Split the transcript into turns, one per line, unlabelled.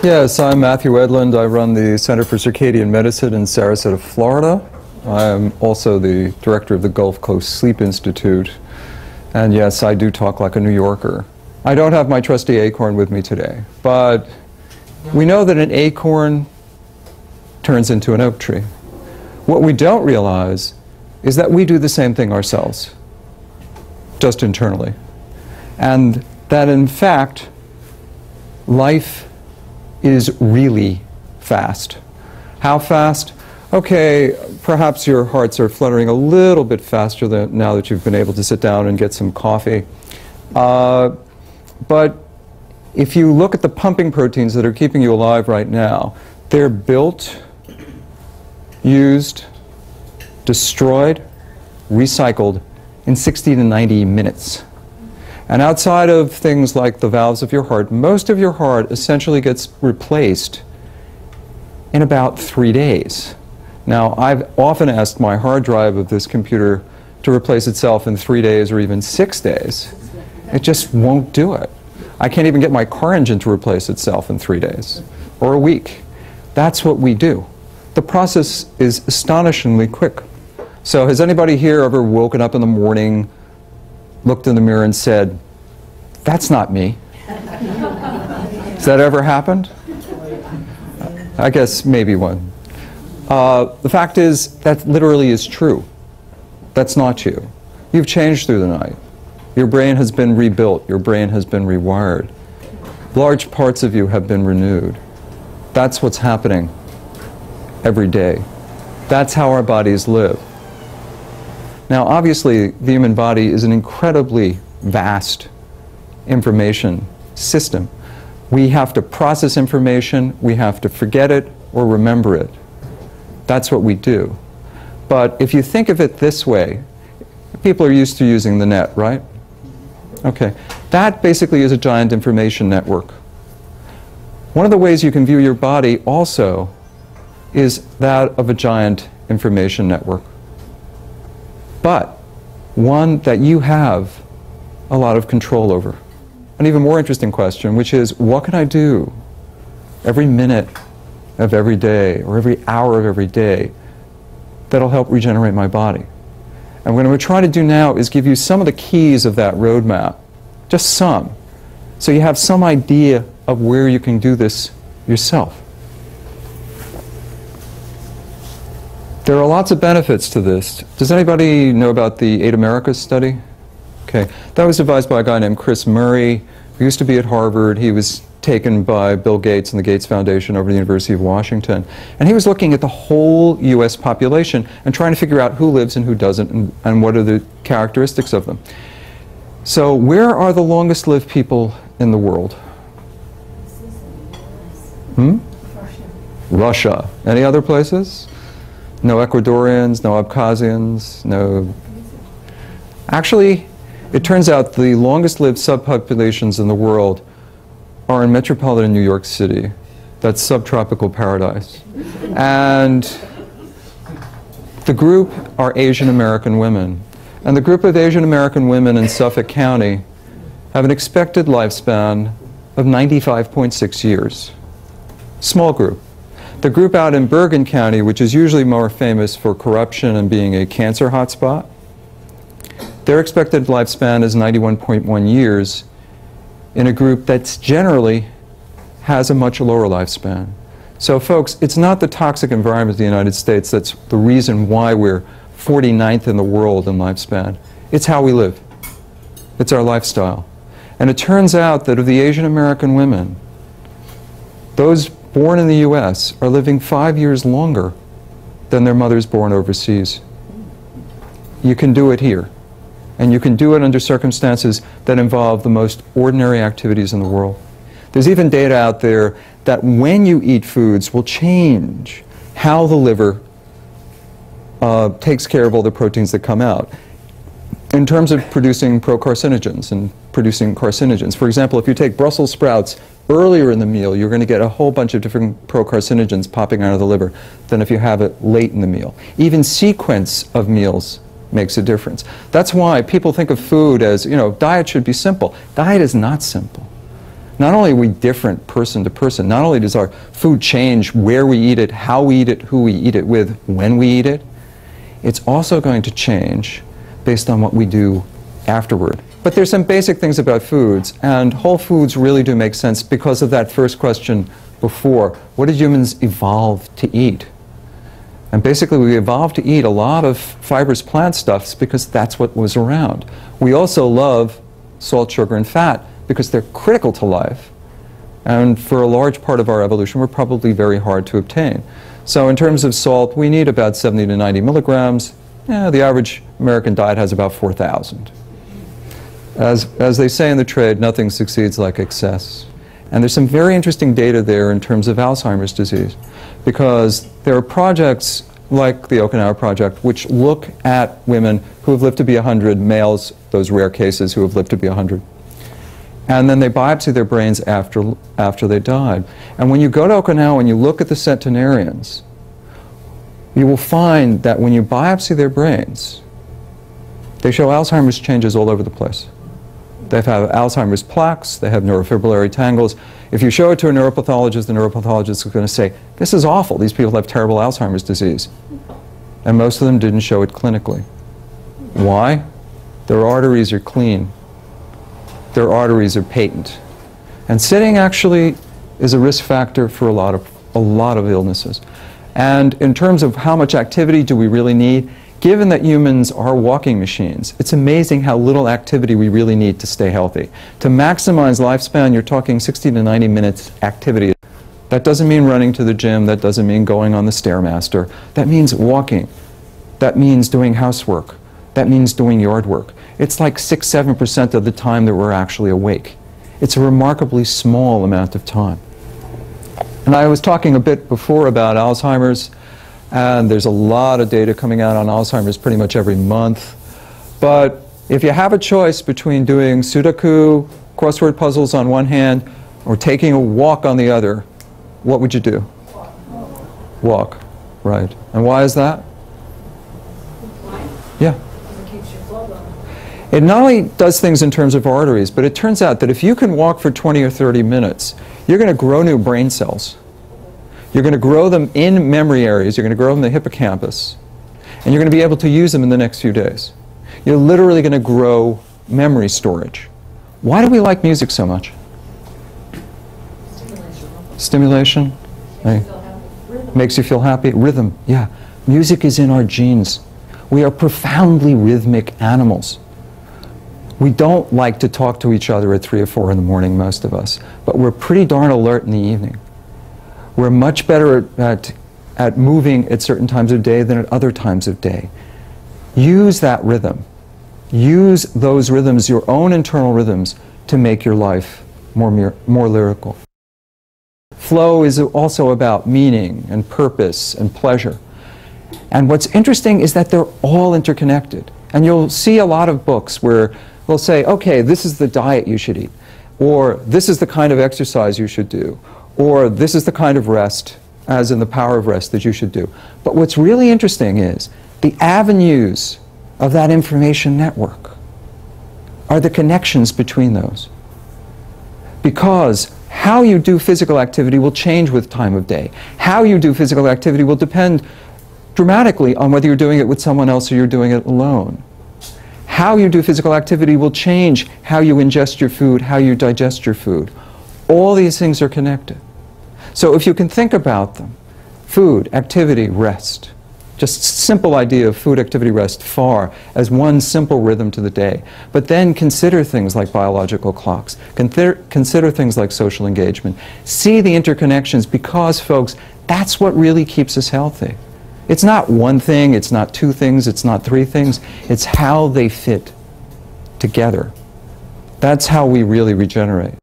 Yes, I'm Matthew Edlund. I run the Center for Circadian Medicine in Sarasota, Florida. I'm also the director of the Gulf Coast Sleep Institute. And yes, I do talk like a New Yorker. I don't have my trusty acorn with me today, but we know that an acorn turns into an oak tree. What we don't realize is that we do the same thing ourselves, just internally. And that in fact, life is really fast. How fast? Okay, perhaps your hearts are fluttering a little bit faster than now that you've been able to sit down and get some coffee. But if you look at the pumping proteins that are keeping you alive right now, they're built, used, destroyed, recycled in 60 to 90 minutes. And outside of things like the valves of your heart, most of your heart essentially gets replaced in about 3 days. Now, I've often asked my hard drive of this computer to replace itself in 3 days or even 6 days. It just won't do it. I can't even get my car engine to replace itself in 3 days or a week. That's what we do. The process is astonishingly quick. So has anybody here ever woken up in the morning, looked in the mirror and said, "That's not me"? Has that ever happened? I guess maybe one. The fact is, that literally is true. That's not you. You've changed through the night. Your brain has been rebuilt. Your brain has been rewired. Large parts of you have been renewed. That's what's happening every day. That's how our bodies live. Now, obviously, the human body is an incredibly vast information system. We have to process information, we have to forget it or remember it. That's what we do. But if you think of it this way, people are used to using the net, right? Okay. That basically is a giant information network. One of the ways you can view your body also is that of a giant information network, but one that you have a lot of control over. An even more interesting question, which is, what can I do every minute of every day or every hour of every day that'll help regenerate my body? And what I'm going to try to do now is give you some of the keys of that roadmap, just some, so you have some idea of where you can do this yourself. There are lots of benefits to this. Does anybody know about the 8 Americas study? Okay, that was devised by a guy named Chris Murray, who used to be at Harvard. He was taken by Bill Gates and the Gates Foundation over to the University of Washington. And he was looking at the whole US population and trying to figure out who lives and who doesn't and what are the characteristics of them. So where are the longest lived people in the world? Russia. Any other places? No Ecuadorians, no Abkhazians, no... Actually, it turns out the longest lived subpopulations in the world are in metropolitan New York City. That's subtropical paradise. And the group are Asian American women. And the group of Asian American women in Suffolk County have an expected lifespan of 95.6 years. Small group. The group out in Bergen County, which is usually more famous for corruption and being a cancer hotspot, their expected lifespan is 91.1 years in a group that generally has a much lower lifespan. So folks, it's not the toxic environment of the United States that's the reason why we're 49th in the world in lifespan. It's how we live. It's our lifestyle. And it turns out that of the Asian American women, those born in the US are living 5 years longer than their mothers born overseas. You can do it here. And you can do it under circumstances that involve the most ordinary activities in the world. There's even data out there that when you eat foods will change how the liver takes care of all the proteins that come out in terms of producing procarcinogens and producing carcinogens. For example, if you take Brussels sprouts earlier in the meal, you're going to get a whole bunch of different procarcinogens popping out of the liver than if you have it late in the meal. Even sequence of meals makes a difference. That's why people think of food as, you know, diet should be simple. Diet is not simple. Not only are we different person to person, not only does our food change where we eat it, how we eat it, who we eat it with, when we eat it, it's also going to change based on what we do afterward. But there's some basic things about foods, and whole foods really do make sense because of that first question before. What did humans evolve to eat? And basically we evolved to eat a lot of fibrous plant stuffs because that's what was around. We also love salt, sugar, and fat because they're critical to life. And for a large part of our evolution, we're probably very hard to obtain. So in terms of salt, we need about 70 to 90 milligrams. The average American diet has about 4,000. As they say in the trade, nothing succeeds like excess. And there's some very interesting data there in terms of Alzheimer's disease, because there are projects like the Okinawa Project which look at women who have lived to be 100, males, those rare cases who have lived to be 100. And then they biopsy their brains after they died. And when you go to Okinawa and you look at the centenarians, you will find that when you biopsy their brains, they show Alzheimer's changes all over the place. They have Alzheimer's plaques, they have neurofibrillary tangles. If you show it to a neuropathologist, the neuropathologist is going to say, this is awful, these people have terrible Alzheimer's disease. And most of them didn't show it clinically. Why? Their arteries are clean. Their arteries are patent. And sitting actually is a risk factor for a lot of illnesses. And in terms of how much activity do we really need, given that humans are walking machines, it's amazing how little activity we really need to stay healthy. To maximize lifespan, you're talking 60 to 90 minutes activity. That doesn't mean running to the gym, that doesn't mean going on the Stairmaster. That means walking. That means doing housework. That means doing yard work. It's like 6–7% of the time that we're actually awake. It's a remarkably small amount of time. And I was talking a bit before about Alzheimer's, and there's a lot of data coming out on Alzheimer's pretty much every month. But if you have a choice between doing Sudoku, crossword puzzles on one hand, or taking a walk on the other, what would you do? Walk, right. And why is that?
Why?
Yeah.
Because it keeps your blood going.
It not only does things in terms of arteries, but it turns out that if you can walk for 20 or 30 minutes, you're going to grow new brain cells. You're going to grow them in memory areas. You're going to grow them in the hippocampus. And you're going to be able to use them in the next few days. You're literally going to grow memory storage. Why do we like music so much?
Stimulation.
Stimulation? Hey. Makes you feel happy. Rhythm, yeah. Music is in our genes. We are profoundly rhythmic animals. We don't like to talk to each other at 3 or 4 in the morning, most of us, but we're pretty darn alert in the evening. We're much better at moving at certain times of day than at other times of day. Use that rhythm. Use those rhythms, your own internal rhythms, to make your life more lyrical. Flow is also about meaning and purpose and pleasure. And what's interesting is that they're all interconnected. And you'll see a lot of books where they'll say, okay, this is the diet you should eat, or this is the kind of exercise you should do, or this is the kind of rest, as in the power of rest, that you should do. But what's really interesting is the avenues of that information network are the connections between those. Because how you do physical activity will change with time of day. How you do physical activity will depend dramatically on whether you're doing it with someone else or you're doing it alone. How you do physical activity will change how you ingest your food, how you digest your food. All these things are connected. So if you can think about them, food, activity, rest, just simple idea of food, activity, rest, FAR, as one simple rhythm to the day. But then consider things like biological clocks. Consider things like social engagement. See the interconnections, because, folks, that's what really keeps us healthy. It's not one thing, it's not two things, it's not three things. It's how they fit together. That's how we really regenerate.